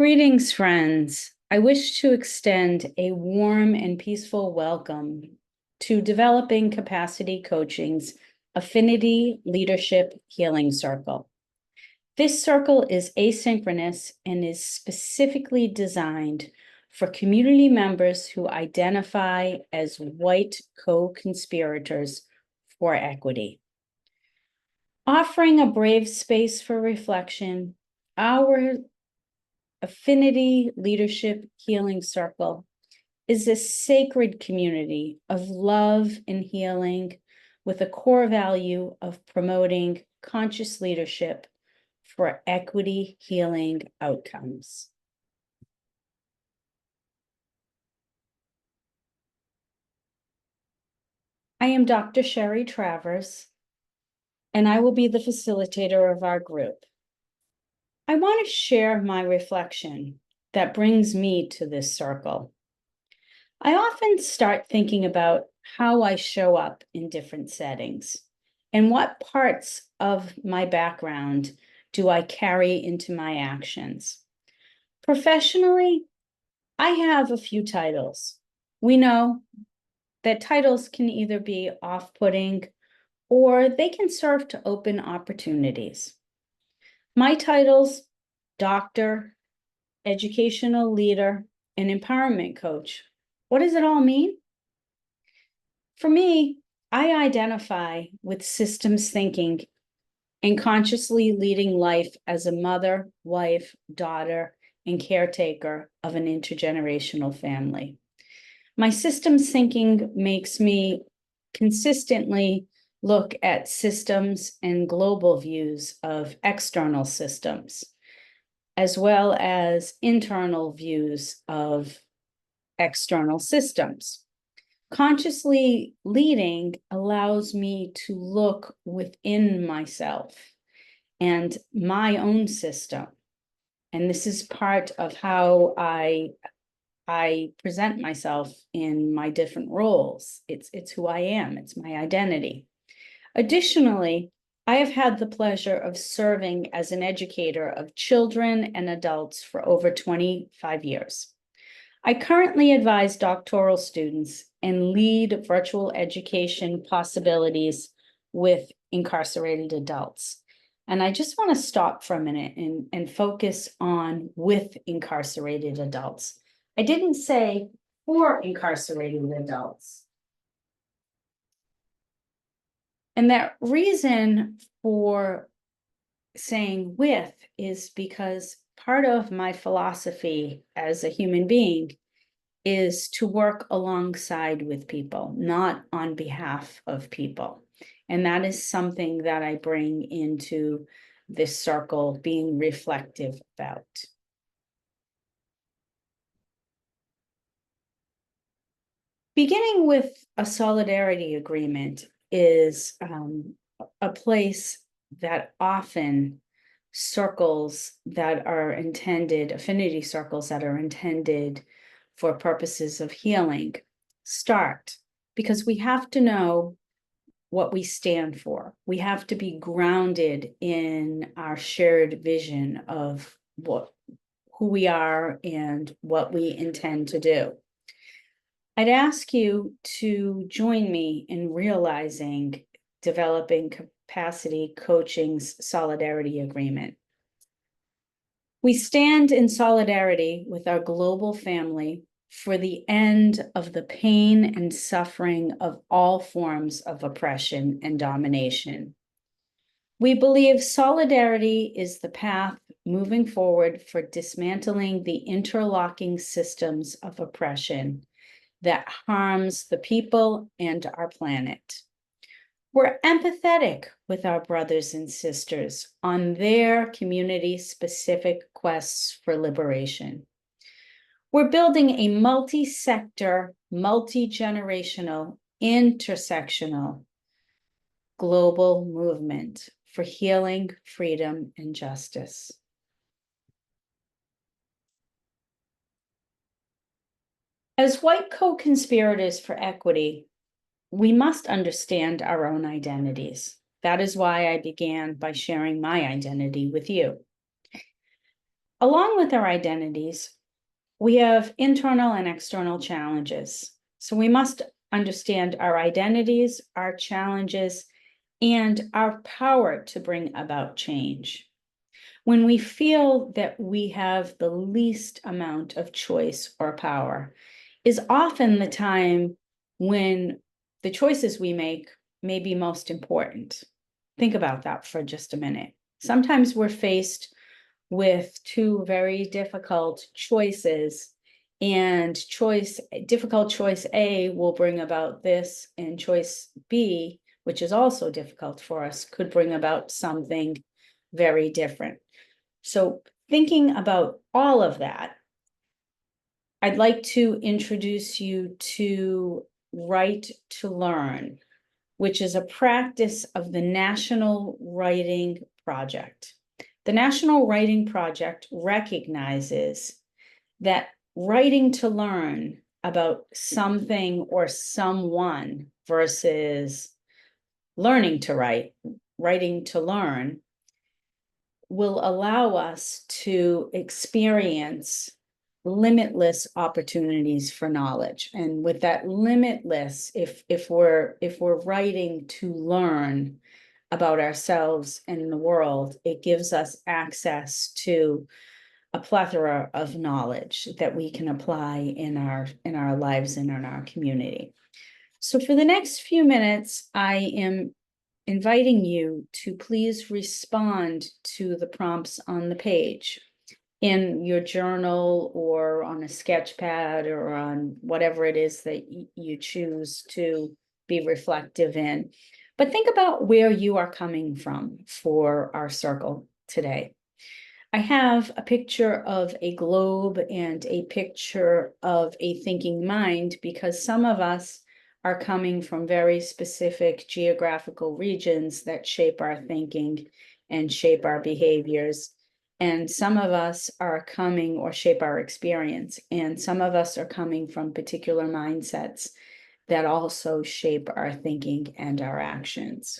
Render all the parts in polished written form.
Greetings, friends. I wish to extend a warm and peaceful welcome to Developing Capacity Coaching's Affinity Leadership Healing Circle. This circle is asynchronous and is specifically designed for community members who identify as white co-conspirators for equity. Offering a brave space for reflection, our Affinity Leadership Healing Circle is a sacred community of love and healing with a core value of promoting conscious leadership for equity healing outcomes. I am Dr. Sherry Travers, and I will be the facilitator of our group. I want to share my reflection that brings me to this circle. I often start thinking about how I show up in different settings and what parts of my background do I carry into my actions. Professionally, I have a few titles. We know that titles can either be off-putting or they can serve to open opportunities. My titles: doctor, educational leader, and empowerment coach. What does it all mean? For me, I identify with systems thinking and consciously leading life as a mother, wife, daughter, and caretaker of an intergenerational family. My systems thinking makes me consistently look at systems and global views of external systems, as well as internal views of external systems. Consciously leading allows me to look within myself and my own system. And this is part of how I present myself in my different roles. It's who I am, it's my identity. Additionally, I have had the pleasure of serving as an educator of children and adults for over 25 years. I currently advise doctoral students and lead virtual education possibilities with incarcerated adults. And I just want to stop for a minute and focus on with incarcerated adults. I didn't say for incarcerated adults. And that reason for saying with is because part of my philosophy as a human being is to work alongside with people, not on behalf of people. And that is something that I bring into this circle, being reflective about. Beginning with a solidarity agreement is a place that often circles that are intended, affinity circles that are intended for purposes of healing, start, because we have to know what we stand for. We have to be grounded in our shared vision of who we are and what we intend to do. I'd ask you to join me in realizing Developing Capacity Coaching's Solidarity Agreement. We stand in solidarity with our global family for the end of the pain and suffering of all forms of oppression and domination. We believe solidarity is the path moving forward for dismantling the interlocking systems of oppression that harms the people and our planet. We're empathetic with our brothers and sisters on their community-specific quests for liberation. We're building a multi-sector, multi-generational, intersectional global movement for healing, freedom, and justice. As white co-conspirators for equity, we must understand our own identities. That is why I began by sharing my identity with you. Along with our identities, we have internal and external challenges. So we must understand our identities, our challenges, and our power to bring about change. When we feel that we have the least amount of choice or power, is often the time when the choices we make may be most important. Think about that for just a minute. Sometimes we're faced with two very difficult choices, and difficult choice A will bring about this, and choice B, which is also difficult for us, could bring about something very different. So thinking about all of that, I'd like to introduce you to Write to Learn, which is a practice of the National Writing Project. The National Writing Project recognizes that writing to learn about something or someone versus learning to write, writing to learn, will allow us to experience limitless opportunities for knowledge. And with that limitless, if we're writing to learn about ourselves and the world, it gives us access to a plethora of knowledge that we can apply in our lives and in our community. So for the next few minutes, I am inviting you to please respond to the prompts on the page in your journal or on a sketch pad or on whatever it is that you choose to be reflective in. But think about where you are coming from for our circle today. I have a picture of a globe and a picture of a thinking mind because some of us are coming from very specific geographical regions that shape our thinking and shape our behaviors. And some of us are coming or shape our experience. And some of us are coming from particular mindsets that also shape our thinking and our actions.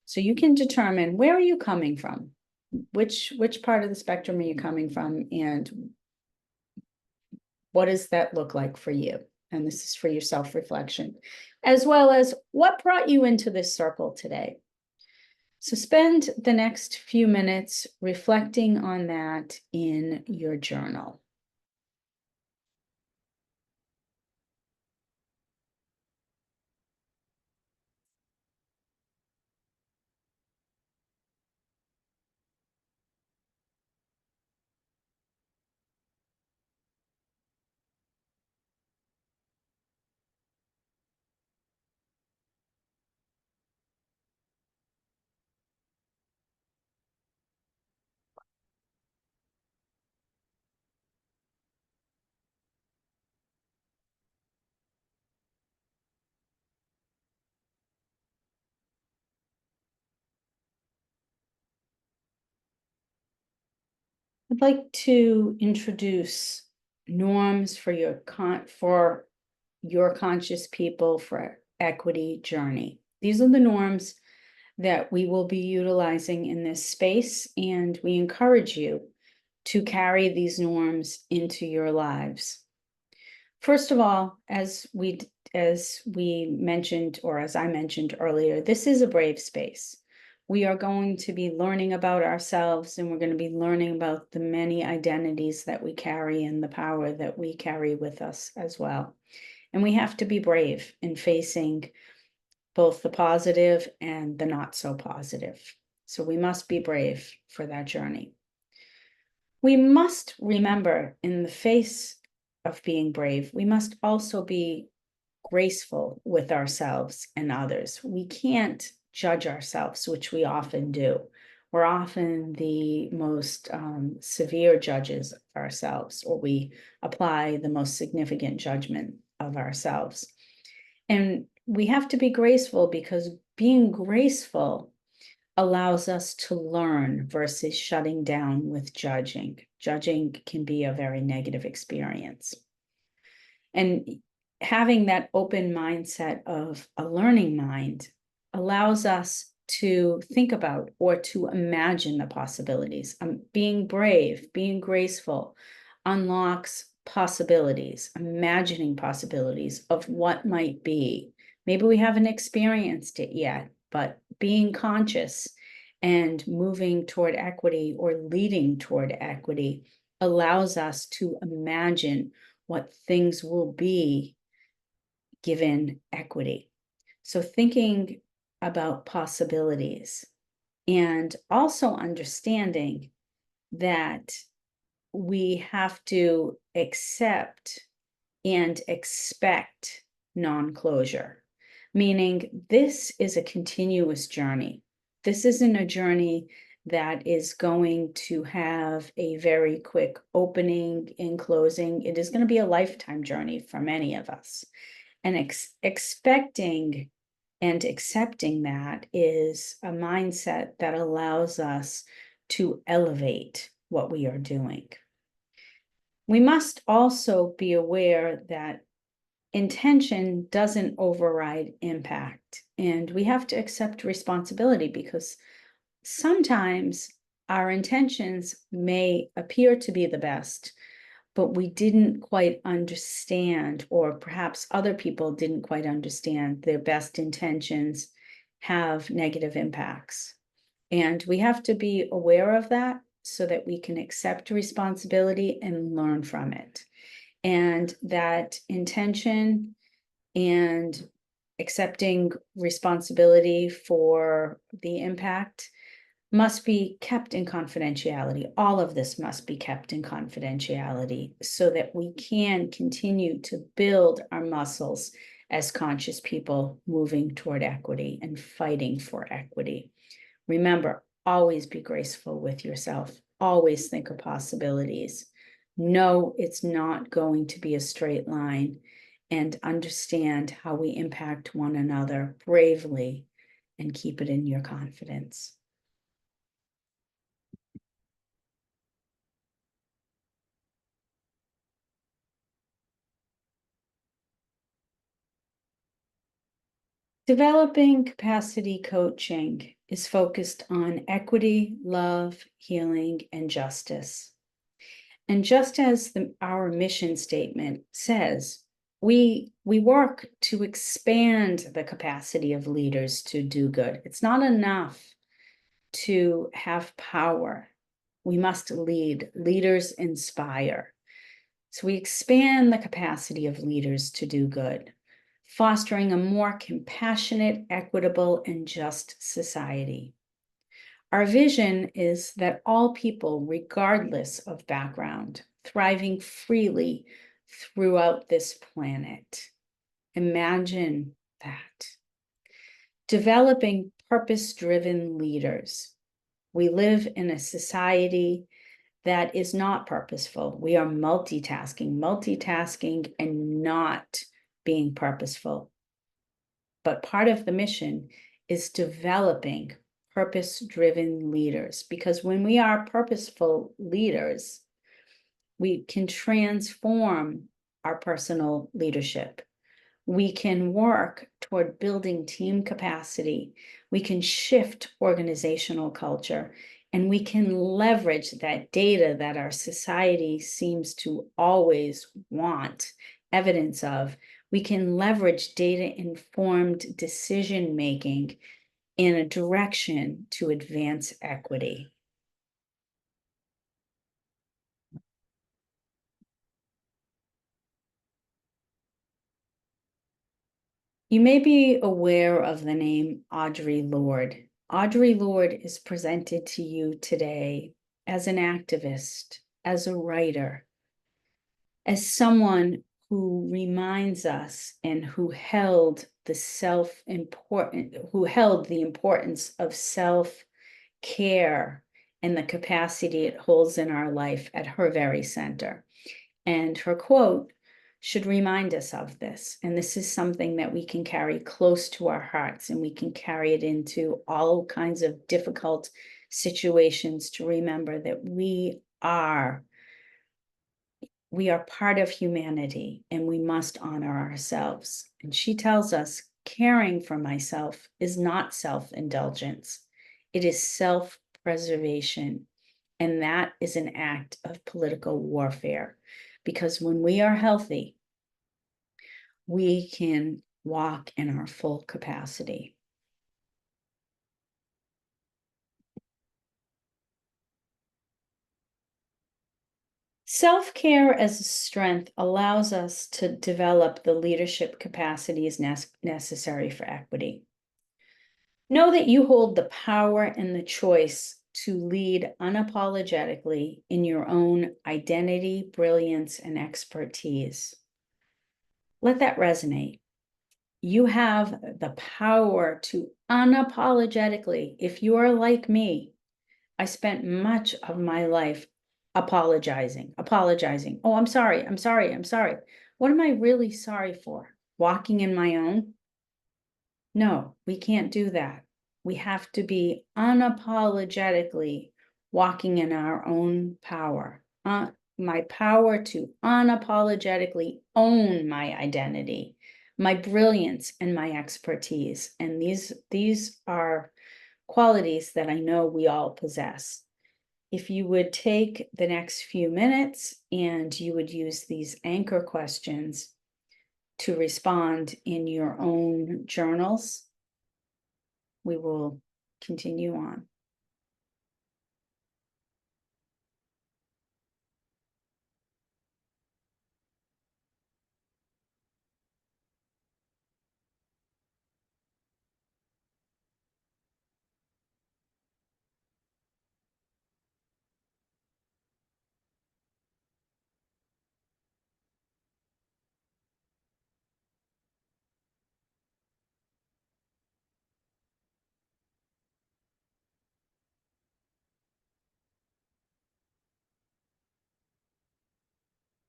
So you can determine, where are you coming from? Which part of the spectrum are you coming from, and what does that look like for you? And this is for your self-reflection, as well as what brought you into this circle today. So spend the next few minutes reflecting on that in your journal. I'd like to introduce norms for your conscious people for equity journey. These are the norms that we will be utilizing in this space, and we encourage you to carry these norms into your lives. First of all, as we mentioned, or as I mentioned earlier, this is a brave space. We are going to be learning about ourselves, and we're going to be learning about the many identities that we carry and the power that we carry with us as well. And we have to be brave in facing both the positive and the not so positive. So we must be brave for that journey. We must remember, in the face of being brave, we must also be graceful with ourselves and others. We can't judge ourselves, which we often do. We're often the most severe judges of ourselves, or we apply the most significant judgment of ourselves. And we have to be graceful, because being graceful allows us to learn versus shutting down with judging. Judging can be a very negative experience. And having that open mindset of a learning mind allows us to think about or to imagine the possibilities. Being brave, being graceful unlocks possibilities, imagining possibilities of what might be. Maybe we haven't experienced it yet, but being conscious and moving toward equity or leading toward equity allows us to imagine what things will be given equity. So thinking about possibilities and also understanding that we have to accept and expect non-closure, meaning this is a continuous journey. This isn't a journey that is going to have a very quick opening and closing. It is going to be a lifetime journey for many of us. And expecting and accepting that is a mindset that allows us to elevate what we are doing. We must also be aware that intention doesn't override impact, and we have to accept responsibility because sometimes our intentions may appear to be the best, but we didn't quite understand, or perhaps other people didn't quite understand, their best intentions have negative impacts. And we have to be aware of that so that we can accept responsibility and learn from it. And that intention and accepting responsibility for the impact must be kept in confidentiality. All of this must be kept in confidentiality so that we can continue to build our muscles as conscious people moving toward equity and fighting for equity. Remember, always be graceful with yourself. Always think of possibilities. Know it's not going to be a straight line, and understand how we impact one another bravely and keep it in your confidence. Developing capacity coaching is focused on equity, love, healing, and justice. And just as our mission statement says, we work to expand the capacity of leaders to do good. It's not enough to have power. We must lead. Leaders inspire. So we expand the capacity of leaders to do good, fostering a more compassionate, equitable, and just society. Our vision is that all people, regardless of background, thriving freely throughout this planet. Imagine that. Developing purpose-driven leaders. We live in a society that is not purposeful. We are multitasking and not being purposeful. But part of the mission is developing purpose-driven leaders, because when we are purposeful leaders, we can transform our personal leadership. We can work toward building team capacity. We can shift organizational culture, and we can leverage that data that our society seems to always want evidence of. We can leverage data-informed decision-making in a direction to advance equity. You may be aware of the name Audre Lorde. Audre Lorde is presented to you today as an activist, as a writer, as someone who reminds us and who held the importance of self-care and the capacity it holds in our life at her very center. And her quote should remind us of this. And this is something that we can carry close to our hearts, and we can carry it into all kinds of difficult situations to remember that we are part of humanity, and we must honor ourselves. And she tells us, caring for myself is not self-indulgence. It is self-preservation. And that is an act of political warfare. Because when we are healthy, we can walk in our full capacity. Self-care as a strength allows us to develop the leadership capacities necessary for equity. Know that you hold the power and the choice to lead unapologetically in your own identity, brilliance, and expertise. Let that resonate. You have the power to unapologetically, if you are like me, I spent much of my life apologizing. Oh, I'm sorry. What am I really sorry for? Walking in my own? No, we can't do that. We have to be unapologetically walking in our own power. My power to unapologetically own my identity, my brilliance, and my expertise. And these are qualities that I know we all possess. If you would take the next few minutes and you would use these anchor questions to respond in your own journals, we will continue on.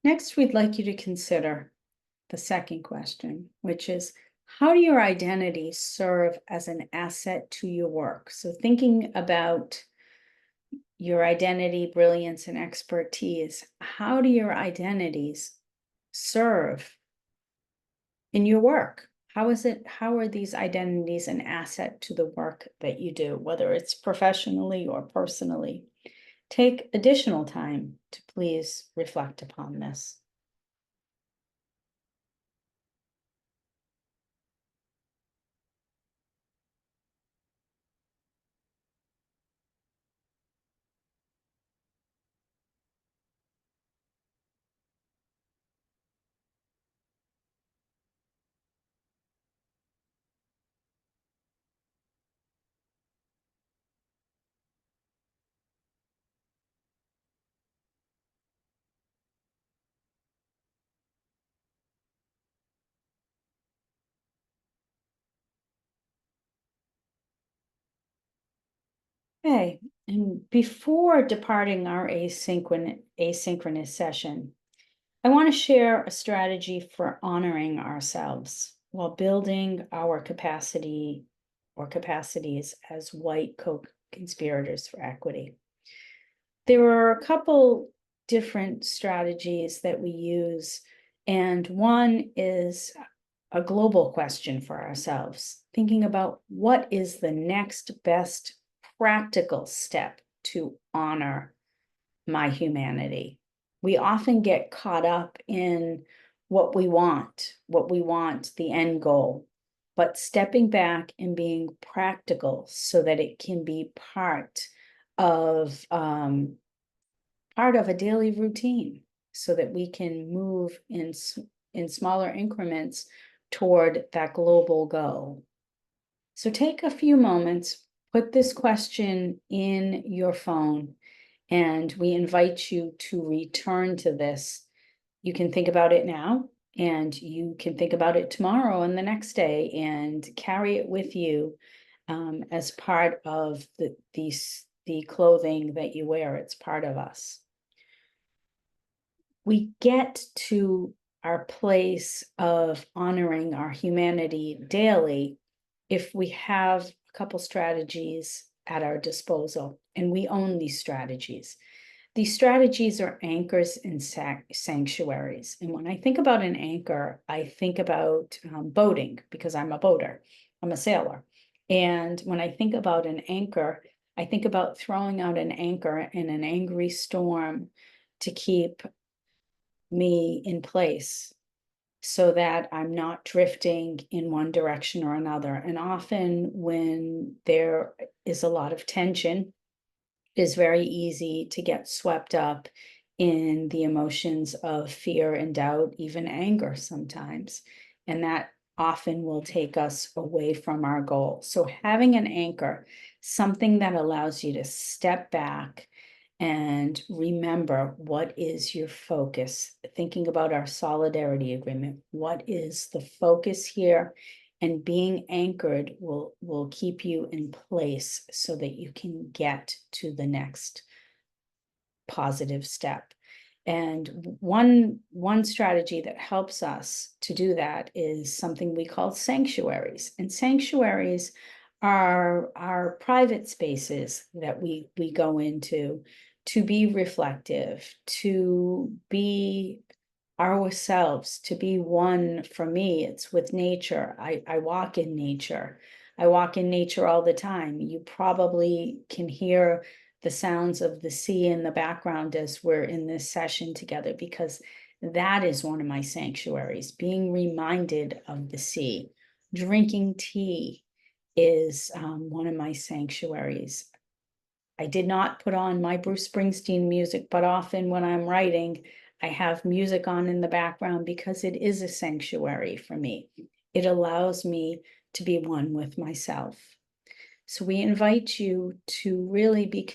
Next, we'd like you to consider the second question, which is, how do your identities serve as an asset to your work? So thinking about your identity, brilliance, and expertise, how do your identities serve in your work? How are these identities an asset to the work that you do, whether it's professionally or personally? Take additional time to please reflect upon this. Okay, and before departing our asynchronous session, I want to share a strategy for honoring ourselves while building our capacity or capacities as white co-conspirators for equity. There are a couple different strategies that we use, and one is a global question for ourselves, thinking about what is the next best practical step to honor my humanity. We often get caught up in what we want, the end goal, but stepping back and being practical so that it can be part of a daily routine, so that we can move in smaller increments toward that global goal. So take a few moments, put this question in your phone, and we invite you to return to this. You can think about it now, and you can think about it tomorrow and the next day, and carry it with you as part of the clothing that you wear. It's part of us. We get to our place of honoring our humanity daily if we have a couple strategies at our disposal, and we own these strategies. These strategies are anchors and sanctuaries. And when I think about an anchor, I think about boating, because I'm a boater, I'm a sailor. And when I think about an anchor, I think about throwing out an anchor in an angry storm to keep me in place so that I'm not drifting in one direction or another. And often when there is a lot of tension, it is very easy to get swept up in the emotions of fear and doubt, even anger sometimes. And that often will take us away from our goal. So having an anchor, something that allows you to step back and remember what is your focus. Thinking about our solidarity agreement, what is the focus here? And being anchored will keep you in place so that you can get to the next positive step. And one strategy that helps us to do that is something we call sanctuaries. And sanctuaries are private spaces that we go into to be reflective, to be ourselves, to be one. For me, it's with nature. I walk in nature. I walk in nature all the time. You probably can hear the sounds of the sea in the background as we're in this session together, because that is one of my sanctuaries, being reminded of the sea. Drinking tea is one of my sanctuaries. I did not put on my Bruce Springsteen music, but often when I'm writing, I have music on in the background because it is a sanctuary for me. It allows me to be one with myself. So we invite you to really be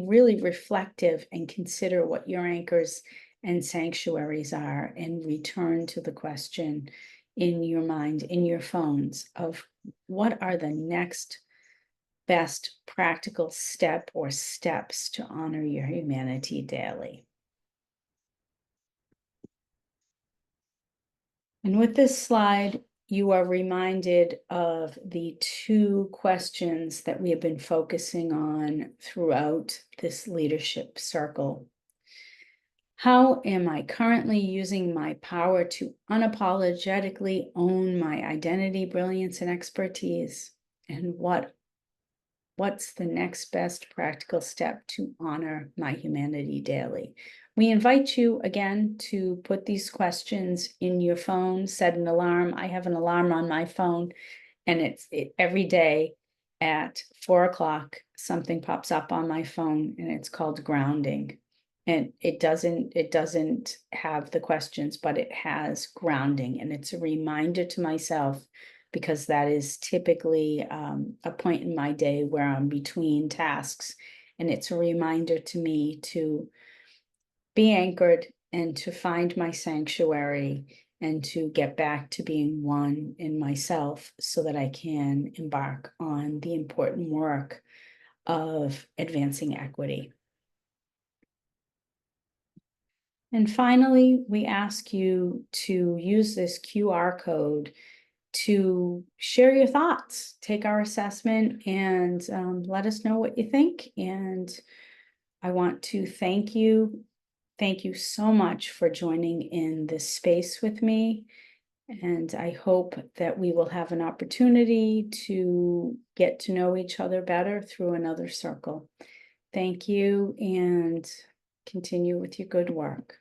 really reflective and consider what your anchors and sanctuaries are, and return to the question in your mind, in your phones, of what are the next best practical step or steps to honor your humanity daily. And with this slide, you are reminded of the two questions that we have been focusing on throughout this leadership circle. How am I currently using my power to unapologetically own my identity, brilliance, and expertise? And what's the next best practical step to honor my humanity daily? We invite you again to put these questions in your phone, set an alarm. I have an alarm on my phone, and it's every day at 4 o'clock, something pops up on my phone, and it's called grounding. And it doesn't have the questions, but it has grounding, and it's a reminder to myself, because that is typically a point in my day where I'm between tasks. And it's a reminder to me to be anchored and to find my sanctuary and to get back to being one in myself, so that I can embark on the important work of advancing equity. And finally, we ask you to use this QR code to share your thoughts, take our assessment, and let us know what you think. And I want to thank you. Thank you so much for joining in this space with me. And I hope that we will have an opportunity to get to know each other better through another circle. Thank you, and continue with your good work.